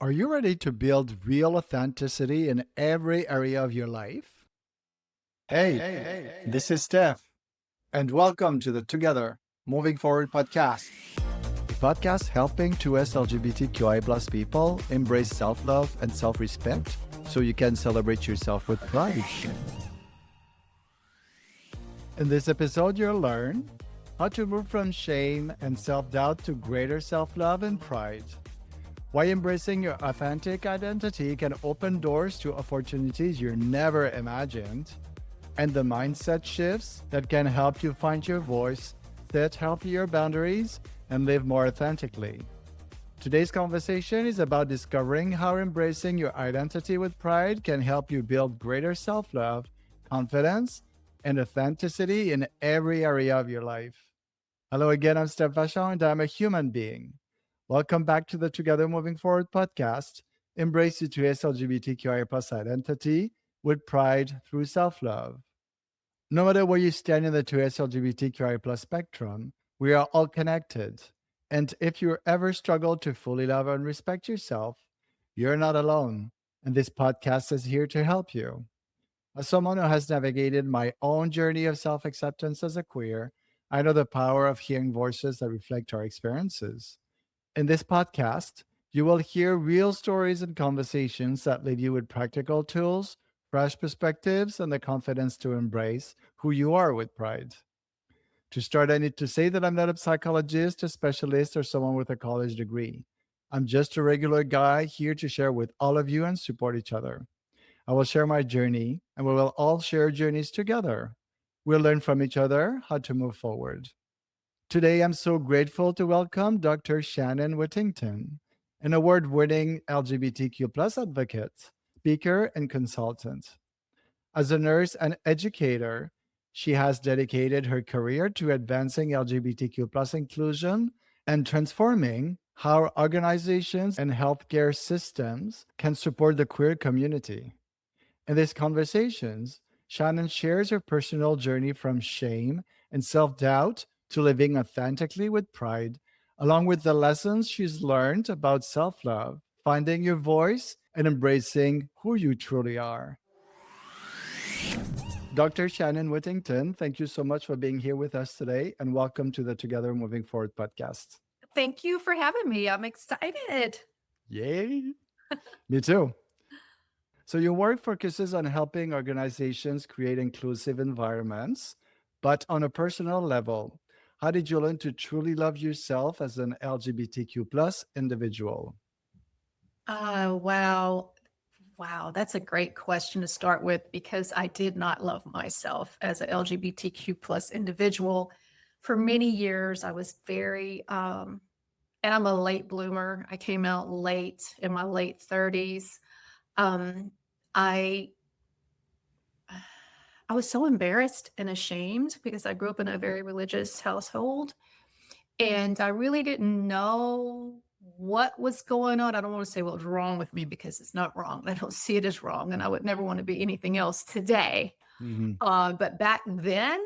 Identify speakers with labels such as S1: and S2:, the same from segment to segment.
S1: Are you ready to build real authenticity in every area of your life? Hey, this is Stef, and welcome to the Together Moving Forward podcast. A podcast helping 2S LGBTQI plus people embrace self love and self respect so you can celebrate yourself with pride. In this episode, you'll learn how to move from shame and self doubt to greater self love and pride. Why embracing your authentic identity can open doors to opportunities you never imagined, and the mindset shifts that can help you find your voice, set healthier boundaries, and live more authentically. Today's conversation is about discovering how embracing your identity with pride can help you build greater self love, confidence, and authenticity in every area of your life. Hello again, I'm Stef and I'm a human being. Welcome back to the Together Moving Forward podcast. Embrace your 2S LGBTQIA plus identity with pride through self-love. No matter where you stand in the 2S LGBTQIA plus spectrum, we are all connected. And if you ever struggle to fully love and respect yourself, you're not alone. And this podcast is here to help you. As someone who has navigated my own journey of self-acceptance as a queer, I know the power of hearing voices that reflect our experiences. In this podcast, you will hear real stories and conversations that leave you with practical tools, fresh perspectives, and the confidence to embrace who you are with pride. To start, I need to say that I'm not a psychologist, a specialist, or someone with a college degree. I'm just a regular guy here to share with all of you and support each other. I will share my journey, and we will all share journeys together. We'll learn from each other how to move forward. Today, I'm so grateful to welcome Dr. Shannon Whittington, an award winning LGBTQ plus advocate, speaker, and consultant. As a nurse and educator, she has dedicated her career to advancing LGBTQ plus inclusion and transforming how organizations and healthcare systems can support the queer community. In these conversations, Shannon shares her personal journey from shame and self doubt to living authentically with pride, along with the lessons she's learned about self love, finding your voice, and embracing who you truly are. Dr. Shannon Whittington, thank you so much for being here with us today, and welcome to the Together Moving Forward podcast.
S2: Thank you for having me. I'm excited.
S1: Yay! Me too. So, your work focuses on helping organizations create inclusive environments, but on a personal level, how did you learn to truly love yourself as an LGBTQ plus individual?
S2: Wow. Wow. That's a great question to start with because I did not love myself as a LGBTQ plus individual. For many years, I was and I'm a late bloomer. I came out late in my late 30s. Um, I I was so embarrassed and ashamed because I grew up in a very religious household. And I really didn't know what was going on. I don't want to say what was wrong with me because it's not wrong. I don't see it as wrong. And I would never want to be anything else today.
S1: Mhm.
S2: But back then,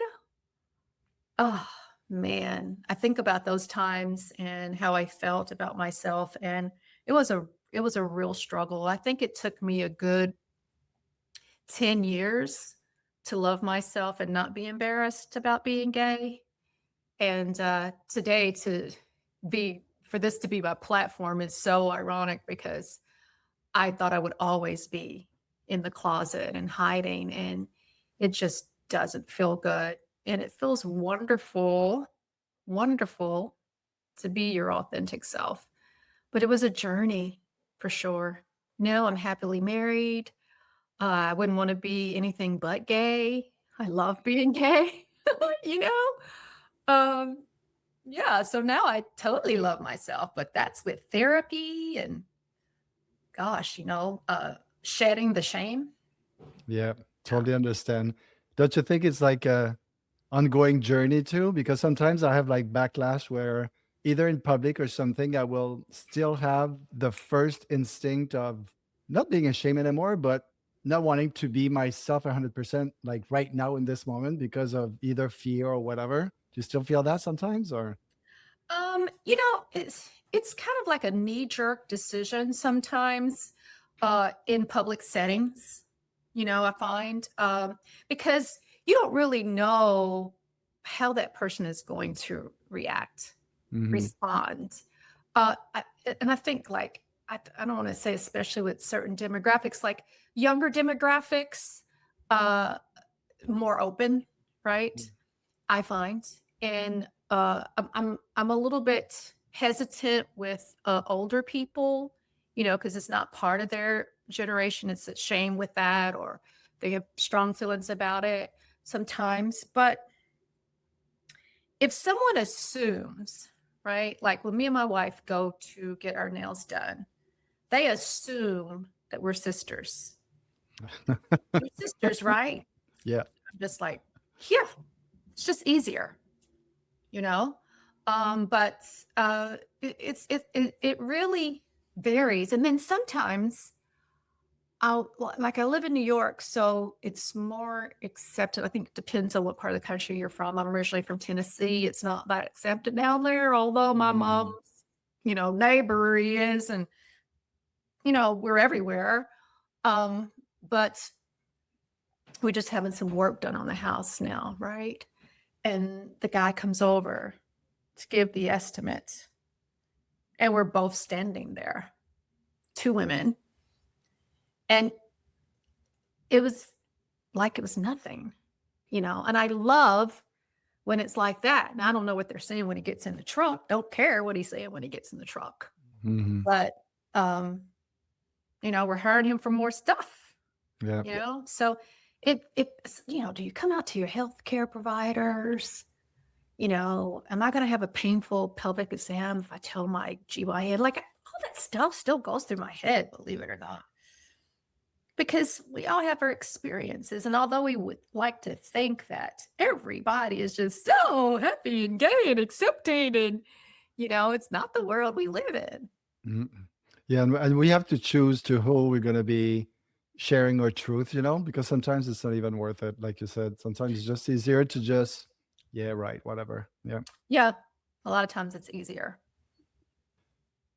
S2: oh man, I think about those times and how I felt about myself. And it was a real struggle. I think it took me a good 10 years to love myself and not be embarrassed about being gay. And today for this to be my platform is so ironic because I thought I would always be in the closet and hiding, and it just doesn't feel good. And it feels wonderful, wonderful to be your authentic self. But it was a journey for sure. Now I'm happily married. I wouldn't want to be anything but gay. I love being gay, you know? Um, Yeah, so now I totally love myself, but that's with therapy and gosh, shedding the shame.
S1: Yeah,
S2: Yeah.
S1: totally understand. Don't you think it's like a ongoing journey too? Because sometimes I have like backlash where either in public or something, I will still have the first instinct of not being ashamed anymore, but not wanting to be myself 100% like right now in this moment because of either fear or whatever. Do you still feel that sometimes or?
S2: it's kind of like a knee-jerk decision sometimes in public settings, I find, because you don't really know how that person is going to react,
S1: Hmm.
S2: respond. And I think, like, I don't want to say, especially with certain demographics, like younger demographics, uh, more open, right? I find, and I'm a little bit hesitant with older people, because it's not part of their generation. It's a shame with that, or they have strong feelings about it sometimes. But if someone assumes, right, like when me and my wife go to get our nails done, they assume that we're sisters. We're sisters, right?
S1: Yeah.
S2: I'm just like, yeah, it's just easier, you know but it really varies. And then sometimes I live in New York, so it's more accepted. I think it depends on what part of the country you're from. I'm originally from Tennessee. It's not that accepted down there, although my mom's
S1: Mhm.
S2: neighbor is, and we're everywhere. But we're just having some work done on the house now, right? And the guy comes over to give the estimate, and we're both standing there, two women, and it was like it was nothing, and I love when it's like that. And I don't know what they're saying when he gets in the truck. Don't care what he's saying when he gets in the truck.
S1: Mhm.
S2: But um we're hiring him for more stuff,
S1: Yeah.
S2: so it's, do you come out to your healthcare providers? Am I going to have a painful pelvic exam if I tell my GYN? Like, all that stuff still goes through my head, believe it or not, because we all have our experiences. And although we would like to think that everybody is just so happy and gay and accepting, and, it's not the world we live in.
S1: Mhm. Yeah, and we have to choose to who we're gonna be sharing our truth, because sometimes it's not even worth it. Like you said, sometimes it's just easier to just, yeah, right, whatever. Yeah.
S2: Yeah, a lot of times it's easier.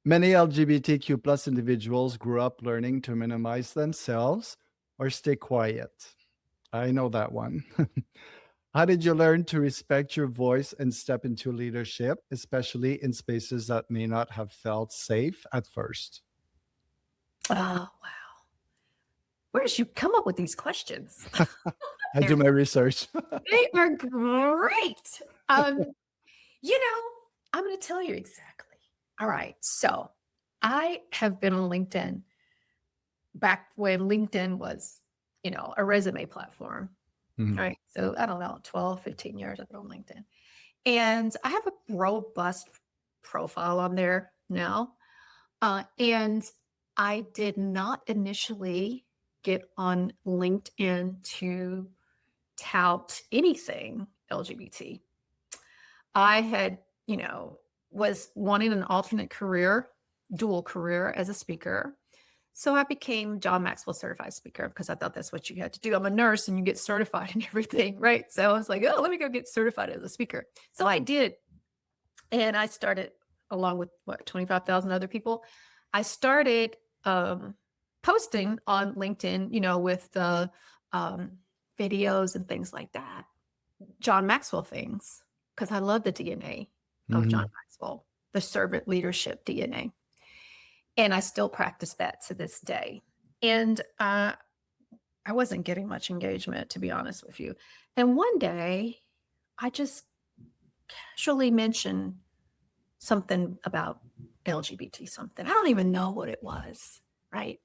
S1: Many LGBTQ plus individuals grew up learning to minimize themselves or stay quiet. I know that one. How did you learn to respect your voice and step into leadership, especially in spaces that may not have felt safe at first?
S2: Oh, wow. Where did you come up with these questions?
S1: I do
S2: They're
S1: my research.
S2: They are great. Um, you know, I'm going to tell you exactly. All right. So I have been on LinkedIn back when LinkedIn was, a resume platform.
S1: Mhm.
S2: Right. So I don't know, 12, 15 years I've been on LinkedIn. And I have a robust profile on there now. And I did not initially get on LinkedIn to tout anything LGBT. I had, was wanting an alternate career, dual career as a speaker. So I became John Maxwell certified speaker because I thought that's what you had to do. I'm a nurse and you get certified and everything, right? So I was like, oh, let me go get certified as a speaker. So I did. And I started, along with 25,000 other people. I started posting on LinkedIn, with the um, videos and things like that. John Maxwell things, because I love the DNA of John
S1: Mhm.
S2: Maxwell, the servant leadership DNA. And I still practice that to this day. And I wasn't getting much engagement, to be honest with you. And one day I just casually mentioned something about LGBT something. I don't even know what it was, right?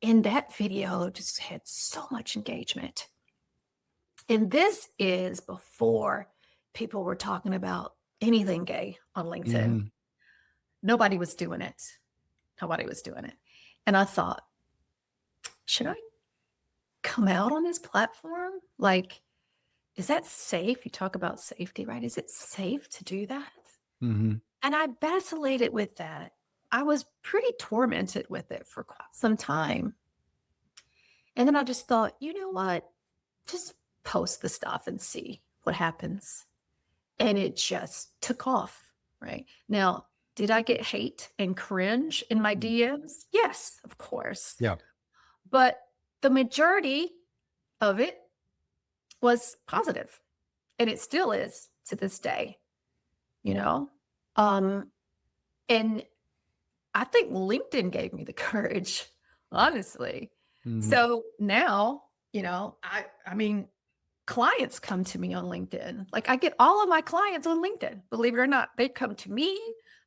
S2: And that video just had so much engagement. And this is before people were talking about anything gay on LinkedIn.
S1: Mhm.
S2: Nobody was doing it. Nobody was doing it. And I thought, should I come out on this platform? Like, is that safe? You talk about safety, right? Is it safe to do that?
S1: Mhm.
S2: And I vacillated with that. I was pretty tormented with it for quite some time. And then I just thought, you know what? Just post the stuff and see what happens. And it just took off, right? Now, Did I get hate and cringe in my DMs? Yes, of course.
S1: Yeah.
S2: But the majority of it was positive, and it still is to this day, you know? Um, and I think LinkedIn gave me the courage, honestly.
S1: Mhm.
S2: So now, I mean, clients come to me on LinkedIn. Like I get all of my clients on LinkedIn, believe it or not. They come to me.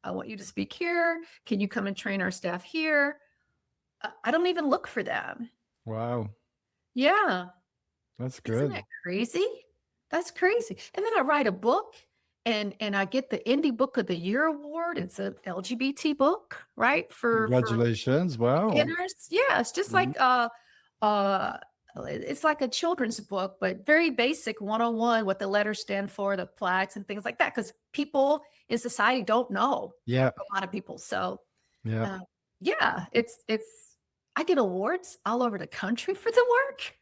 S2: I want you to speak here. Can you come and train our staff here? I don't even look for them.
S1: Wow.
S2: Yeah.
S1: That's
S2: Isn't
S1: good.
S2: that crazy? That's crazy. And then I write a book and I get the Indie Book of the Year award. It's a LGBT book, right? For
S1: Congratulations. Wow.
S2: beginners. Yeah, it's just
S1: Mhm.
S2: like uh it's like a children's book, but very basic 101, what the letters stand for, the flags and things like that. Because people in society don't know,
S1: Yeah.
S2: a lot of people. So
S1: Yeah.
S2: uh, yeah, it's I get awards all over the country for the work.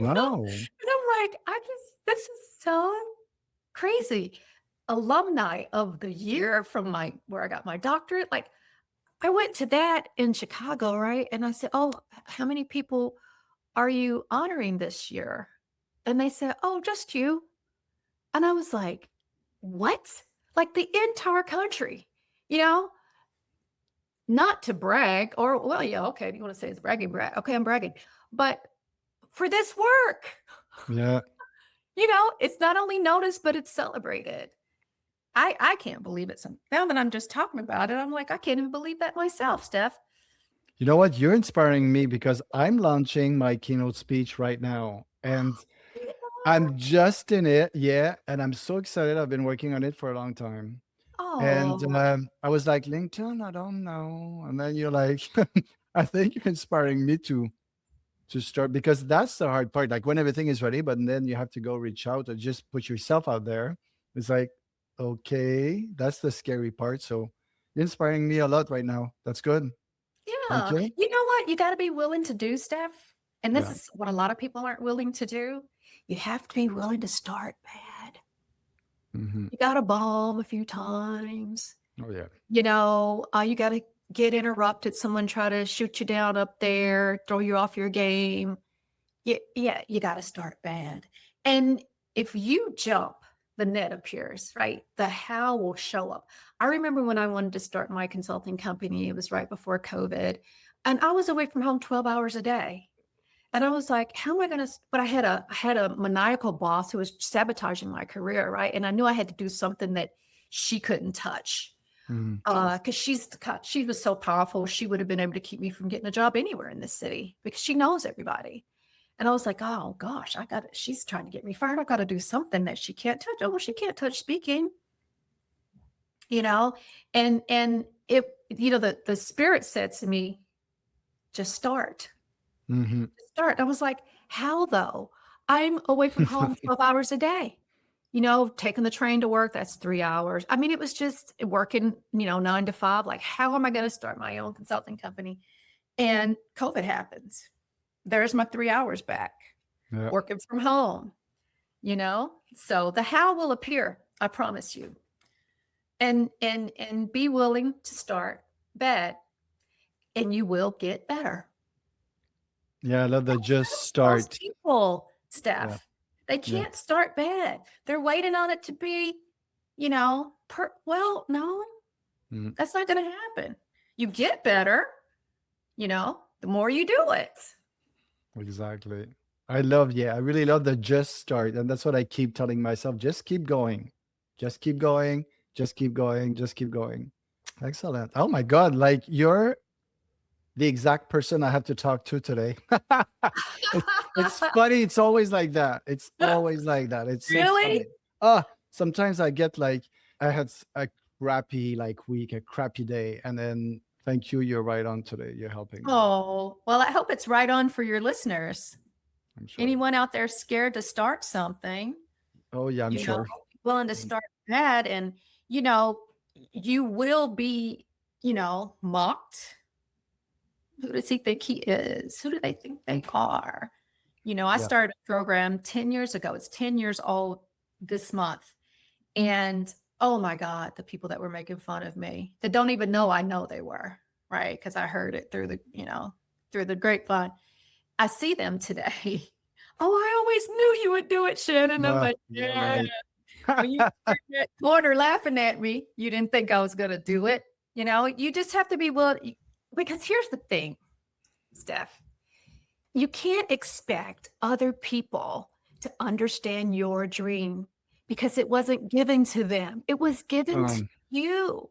S1: Wow.
S2: And I'm like, this is so crazy. Alumni of the year from where I got my doctorate. Like, I went to that in Chicago, right? And I said, "Oh, how many people are you honoring this year?" And they said, "Oh, just you." And I was like, "What?" Like the entire country, you know? Not to brag, or well, yeah, okay, if you want to say it's bragging, brag. Okay, I'm bragging. But for this work,
S1: Yeah.
S2: it's not only noticed, but it's celebrated. I can't believe it. Now that I'm just talking about it, I'm like, I can't even believe that myself, Steph.
S1: You know what? You're inspiring me because I'm launching my keynote speech right now. And I'm just in it. Yeah. And I'm so excited. I've been working on it for a long time. And
S2: Oh,
S1: I was like, LinkedIn, I don't know. And then you're like, I think you're inspiring me to start because that's the hard part. Like when everything is ready, but then you have to go reach out or just put yourself out there. It's like, okay, that's the scary part. So you're inspiring me a lot right now. That's good. Thank
S2: yeah.
S1: you.
S2: You know what? You got to be willing to do stuff. And this
S1: Yeah.
S2: is what a lot of people aren't willing to do. You have to be willing to start bad.
S1: Hmm.
S2: You got to bomb a few times.
S1: Oh yeah.
S2: You got to get interrupted. Someone try to shoot you down up there, throw you off your game. Yeah, you got to start bad. And if you jump, the net appears, right? The how will show up. I remember when I wanted to start my consulting company, it was right before COVID, and I was away from home 12 hours a day. And I was like, how am I going to, but I had a maniacal boss who was sabotaging my career, right? And I knew I had to do something that she couldn't touch.
S1: Mhm.
S2: Because she was so powerful, she would have been able to keep me from getting a job anywhere in this city because she knows everybody. And I was like, oh gosh, she's trying to get me fired. I got to do something that she can't touch. Oh, well, she can't touch speaking, you know? And it, the spirit said to me, just start,
S1: Mhm.
S2: start. I was like, how though? I'm away from home 12 hours a day, taking the train to work, that's 3 hours. I mean, it was just working, 9 to 5. Like, how am I going to start my own consulting company? And COVID happens. There's my 3 hours back
S1: Yeah.
S2: working from home. So the how will appear, I promise you. And be willing to start bad, and you will get better.
S1: Yeah, I love that. Just
S2: Most
S1: start.
S2: people,
S1: Yeah.
S2: Steph, they
S1: Yeah.
S2: can't start bad. They're waiting on it to be, well, no,
S1: Mhm.
S2: that's not going to happen. You get better, the more you do it.
S1: Exactly. I really love the just start. And that's what I keep telling myself. Just keep going. Just keep going. Just keep going. Just keep going. Excellent. Oh my God. Like you're the exact person I have to talk to today. It's funny. It's always like that. It's always like that. It's so
S2: Really?
S1: funny. Sometimes I get like I had a crappy like week, a crappy day, and then thank you. You're right on today. You're helping me.
S2: Oh, well, I hope it's right on for your listeners.
S1: I'm sure.
S2: Anyone out there scared to start something,
S1: Oh yeah, I'm
S2: you know,
S1: sure.
S2: willing to start that, and you know, you will be, mocked. Who does he think he is? Who do they think they are? I
S1: Yeah.
S2: started a program 10 years ago. It's 10 years old this month. And Oh my God, the people that were making fun of me that don't even know I know they were, right? Because I heard it through through the grapevine. I see them today. Oh, I always knew you would do it, Shannon. I'm like,
S1: Yeah,
S2: yeah.
S1: right.
S2: When you were in that corner laughing at me, you didn't think I was going to do it. You just have to be willing. Because here's the thing, Steph, you can't expect other people to understand your dream because it wasn't given to them. It was given to
S1: Um,
S2: you,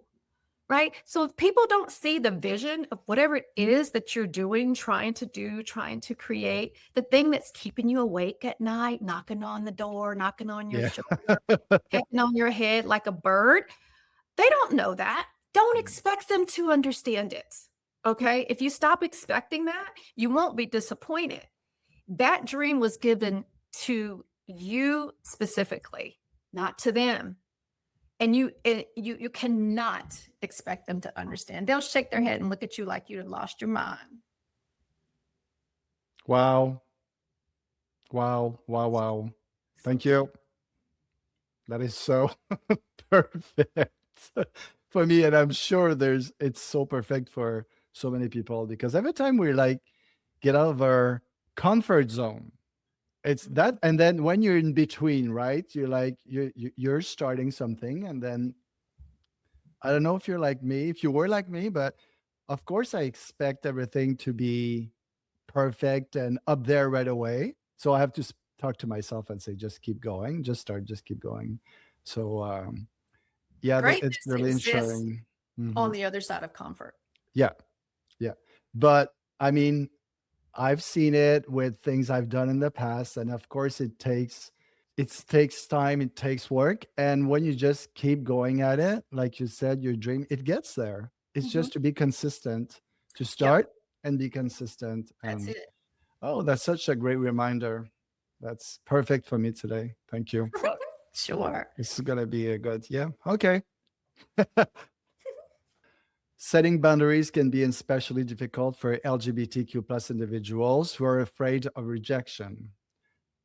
S2: right? So if people don't see the vision of whatever it is that you're doing, trying to do, trying to create, the thing that's keeping you awake at night, knocking on the door, knocking on your
S1: yeah.
S2: shoulder, pecking on your head like a bird, they don't know that. Don't expect them to understand it. Okay. If you stop expecting that, you won't be disappointed. That dream was given to you specifically, not to them. And you cannot expect them to understand. They'll shake their head and look at you like you had lost your mind.
S1: Wow. Wow. Wow. Wow. Thank you. That is so perfect for me. And I'm sure it's so perfect for so many people because every time we like get out of our comfort zone, it's that. And then when you're in between, right? You're like, you're starting something. And then I don't know if you're like me, if you were like me, but of course I expect everything to be perfect and up there right away. So I have to talk to myself and say, just keep going, just start, just keep going. So yeah, it's
S2: Greatness
S1: really
S2: exists
S1: ensuring.
S2: on
S1: Mhm.
S2: the other side of comfort.
S1: Yeah, yeah. But I mean, I've seen it with things I've done in the past, and of course, it takes time, it takes work, and when you just keep going at it, like you said, your dream, it gets there. It's
S2: Mhm.
S1: just to be consistent, to
S2: Yep,
S1: start and be consistent.
S2: that's
S1: And
S2: it.
S1: oh, that's such a great reminder. That's perfect for me today. Thank you.
S2: Sure.
S1: This is gonna be a good, yeah. Okay. Setting boundaries can be especially difficult for LGBTQ plus individuals who are afraid of rejection.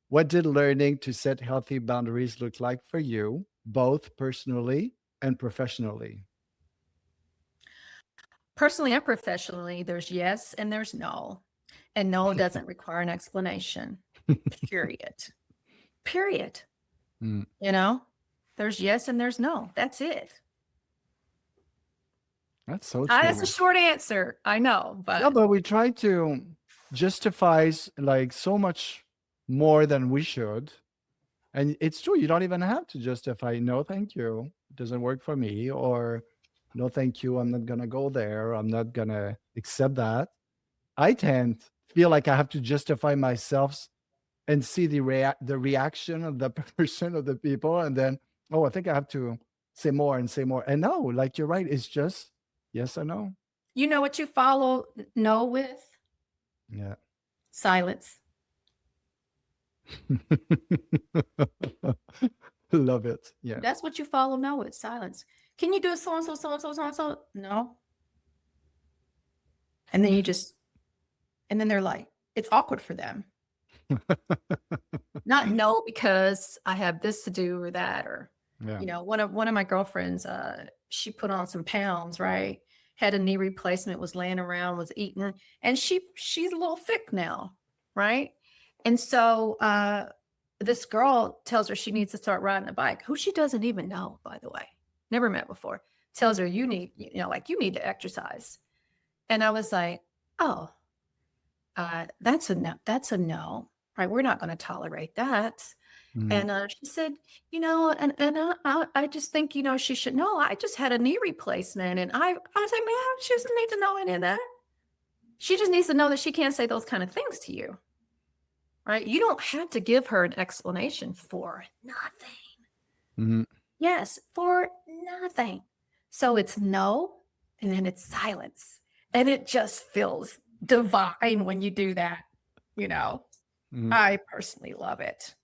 S1: What did learning to set healthy boundaries look like for you, both personally and professionally?
S2: Personally and professionally, there's yes and there's no. And no doesn't require an explanation. Period. Period.
S1: Mm,
S2: You know, there's yes and there's no. That's it.
S1: that's so
S2: That's a
S1: true.
S2: short answer. I know,
S1: Yeah,
S2: but
S1: but we try to justify like so much more than we should. And it's true, you don't even have to justify, no, thank you. It doesn't work for me. Or no, thank you. I'm not going to go there. I'm not going to accept that. I tend feel like I have to justify myself and see the reaction of the person of the people. And then, oh, I think I have to say more and say more. And no, like you're right. It's just yes or no.
S2: you know what you follow no with?
S1: Yeah.
S2: Silence.
S1: Love it. Yeah.
S2: That's what you follow no with, silence. Can you do so and so, so and so, so and so? No. And then and then they're like, it's awkward for them. Not no because I have this to do or that, or
S1: Yeah.
S2: one of my girlfriends, she put on some pounds, right? Had a knee replacement, was laying around, was eating, and she's a little thick now, right? And so this girl tells her she needs to start riding a bike, who she doesn't even know, by the way, never met before. Tells her like you need to exercise. And I was like, oh, that's a no. That's a no. Right? We're not going to tolerate that.
S1: Mm.
S2: And she said, I just think she should know. I just had a knee replacement, and I was like, man, she doesn't need to know any of that. She just needs to know that she can't say those kind of things to you, right? You don't have to give her an explanation for nothing.
S1: Mhm.
S2: Yes, for nothing. So it's no, and then it's silence, and it just feels divine when you do that. You know,
S1: Mhm.
S2: I personally love it.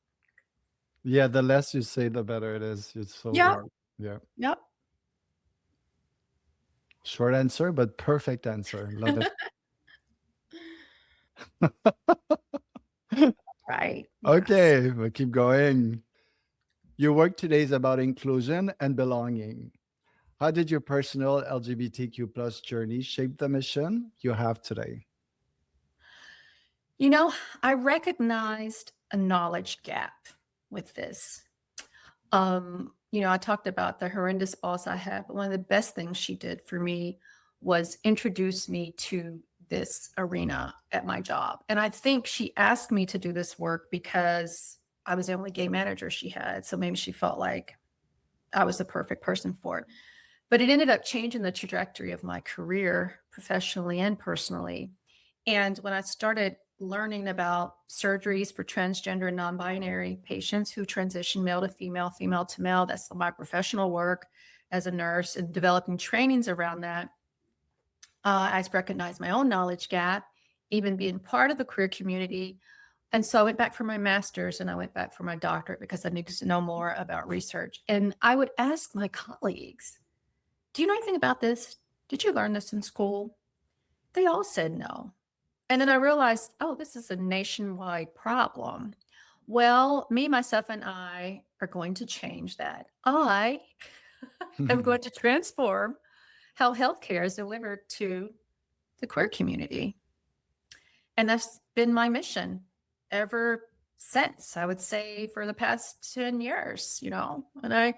S1: Yeah, the less you say, the better it is. It's so
S2: Yep.
S1: right. Yeah.
S2: Yep.
S1: Short answer, but perfect answer. Love it.
S2: Right. Yes.
S1: Okay, we'll keep going. Your work today is about inclusion and belonging. How did your personal LGBTQ plus journey shape the mission you have today?
S2: You know, I recognized a knowledge gap with this. I talked about the horrendous boss I had, but one of the best things she did for me was introduce me to this arena at my job. And I think she asked me to do this work because I was the only gay manager she had. So maybe she felt like I was the perfect person for it. But it ended up changing the trajectory of my career professionally and personally. And when I started learning about surgeries for transgender and non binary patients who transition male to female, female to male, that's my professional work as a nurse and developing trainings around that. I recognized my own knowledge gap, even being part of the queer community. And so I went back for my master's and I went back for my doctorate because I needed to know more about research. And I would ask my colleagues, do you know anything about this? Did you learn this in school? They all said no. And then I realized, oh, this is a nationwide problem. Well, me, myself, and I are going to change that. I am going to transform how healthcare is delivered to the queer community. And that's been my mission ever since, I would say, for the past 10 years, And I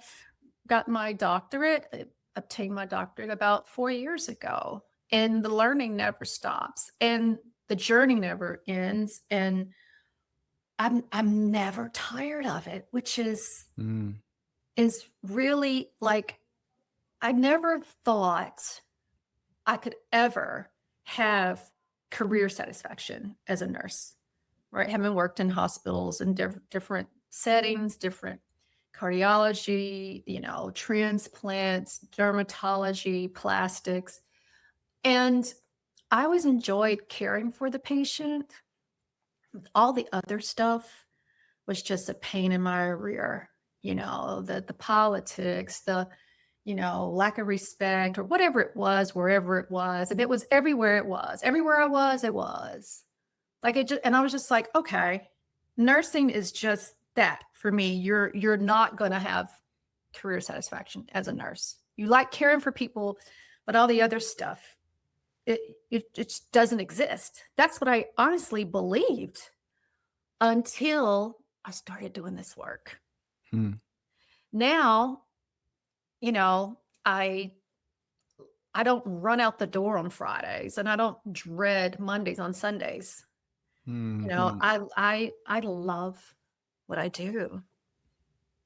S2: got my doctorate, I obtained my doctorate about 4 years ago. And the learning never stops. And the journey never ends. And I'm never tired of it, which
S1: Mm.
S2: is really like I never thought I could ever have career satisfaction as a nurse, right? Having worked in hospitals in different settings, different cardiology, transplants, dermatology, plastics. And I always enjoyed caring for the patient. All the other stuff was just a pain in my rear, the politics, the lack of respect or whatever it was, wherever it was. And it was everywhere it was. Everywhere I was, it was. Like it just and I was just like, okay, nursing is just that for me. You're not gonna have career satisfaction as a nurse. You like caring for people, but all the other stuff, it just doesn't exist. That's what I honestly believed until I started doing this work.
S1: Mm.
S2: Now, you know, I I don't run out the door on Fridays and I don't dread Mondays on Sundays.
S1: Mhm.
S2: I love what I do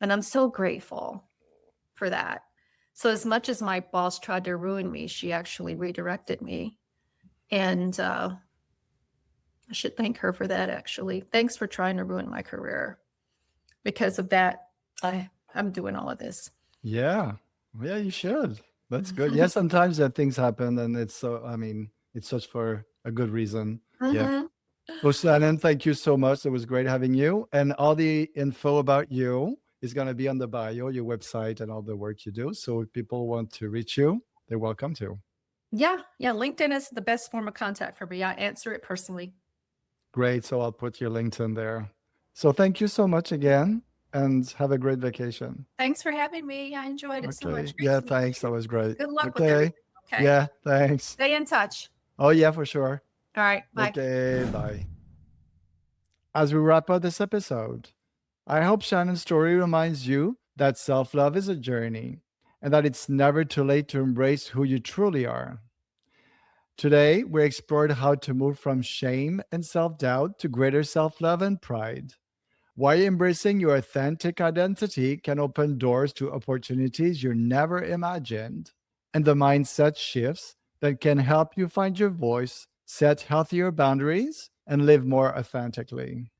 S2: and I'm so grateful for that. So as much as my boss tried to ruin me, she actually redirected me. And I should thank her for that actually. Thanks for trying to ruin my career. Because of that, I'm doing all of this.
S1: Yeah. Yeah, you should. That's good. Yeah, sometimes that things happen and it's so, I mean, it's such for a good reason. Yeah.
S2: Mhm.
S1: Well, Shannon, thank you so much. It was great having you. And all the info about you is going to be on the bio, your website, and all the work you do. So if people want to reach you, they're welcome to.
S2: Yeah. LinkedIn is the best form of contact for me. I answer it personally.
S1: Great. So I'll put your LinkedIn there. So thank you so much again and have a great vacation.
S2: Thanks for having me. I enjoyed it so much.
S1: Okay.
S2: Great
S1: Yeah,
S2: to meet
S1: thanks.
S2: you.
S1: That was great.
S2: Good luck with
S1: Okay.
S2: everything. Okay.
S1: Yeah, thanks.
S2: Stay in touch.
S1: Oh, yeah, for sure.
S2: All right. Bye.
S1: Okay, bye. As we wrap up this episode, I hope Shannon's story reminds you that self love is a journey and that it's never too late to embrace who you truly are. Today, we explored how to move from shame and self doubt to greater self love and pride. Why embracing your authentic identity can open doors to opportunities you never imagined, and the mindset shifts that can help you find your voice, set healthier boundaries, and live more authentically.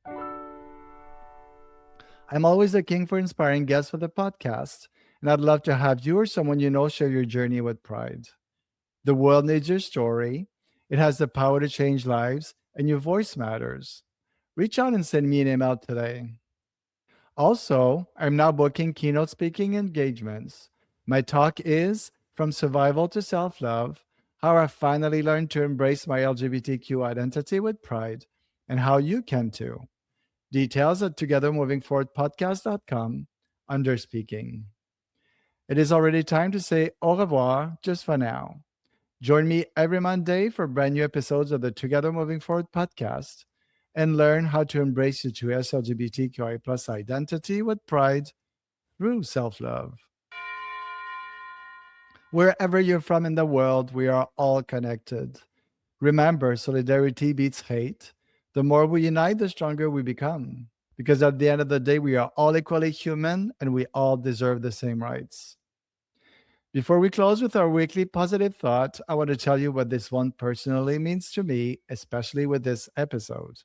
S1: I'm always looking for inspiring guests for the podcast, and I'd love to have you or someone you know share your journey with pride. The world needs your story. It has the power to change lives, and your voice matters. Reach out and send me an email today. Also, I'm now booking keynote speaking engagements. My talk is From Survival to Self Love: How I Finally Learned to Embrace My LGBTQ Identity with Pride, and how you can too. Details at togethermovingforwardpodcast.com. under speaking. It is already time to say au revoir just for now. Join me every Monday for brand new episodes of the Together Moving Forward podcast and learn how to embrace your true LGBTQI plus identity with pride through self love. Wherever you're from in the world, we are all connected. Remember, solidarity beats hate. The more we unite, the stronger we become. Because at the end of the day, we are all equally human and we all deserve the same rights. Before we close with our weekly positive thought, I want to tell you what this one personally means to me, especially with this episode.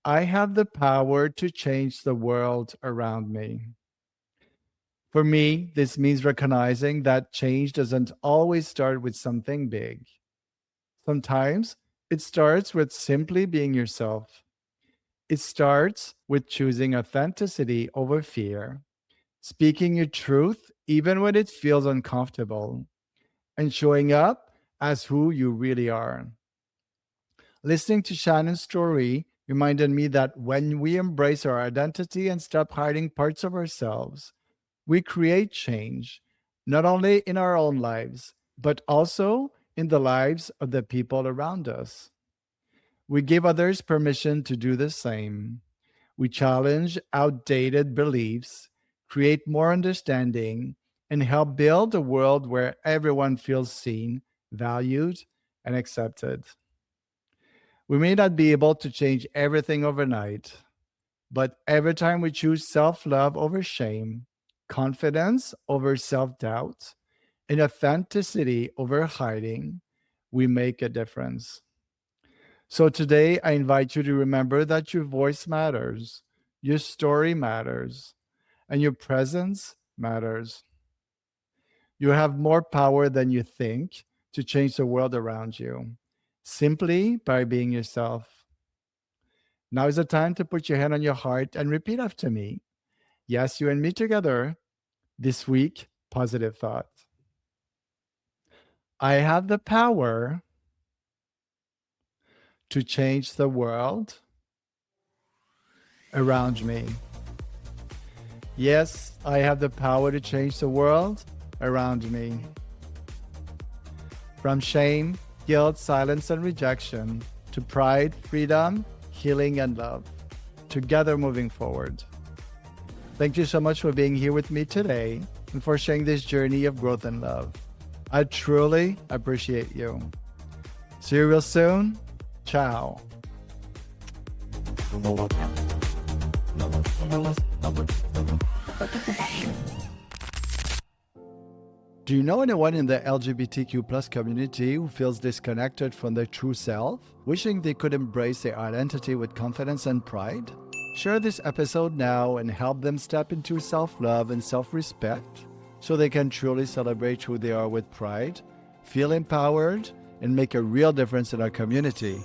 S1: I have the power to change the world around me. For me, this means recognizing that change doesn't always start with something big. Sometimes it starts with simply being yourself. It starts with choosing authenticity over fear, speaking your truth even when it feels uncomfortable, and showing up as who you really are. Listening to Shannon's story reminded me that when we embrace our identity and stop hiding parts of ourselves, we create change, not only in our own lives, but also in the lives of the people around us. We give others permission to do the same. We challenge outdated beliefs, create more understanding, and help build a world where everyone feels seen, valued, and accepted. We may not be able to change everything overnight, but every time we choose self love over shame, confidence over self doubt, and authenticity over hiding, we make a difference. So today, I invite you to remember that your voice matters, your story matters, and your presence matters. You have more power than you think to change the world around you simply by being yourself. Now is the time to put your hand on your heart and repeat after me. Yes, you and me together. This week, positive thought. I have the power to change the world around me. Yes, I have the power to change the world around me. From shame, guilt, silence, and rejection to pride, freedom, healing, and love. Together moving forward. Thank you so much for being here with me today and for sharing this journey of growth and love. I truly appreciate you. See you real soon. Ciao. Do you know anyone in the LGBTQ plus community who feels disconnected from their true self, wishing they could embrace their identity with confidence and pride? Share this episode now and help them step into self-love and self-respect so they can truly celebrate who they are with pride, feel empowered, and make a real difference in our community.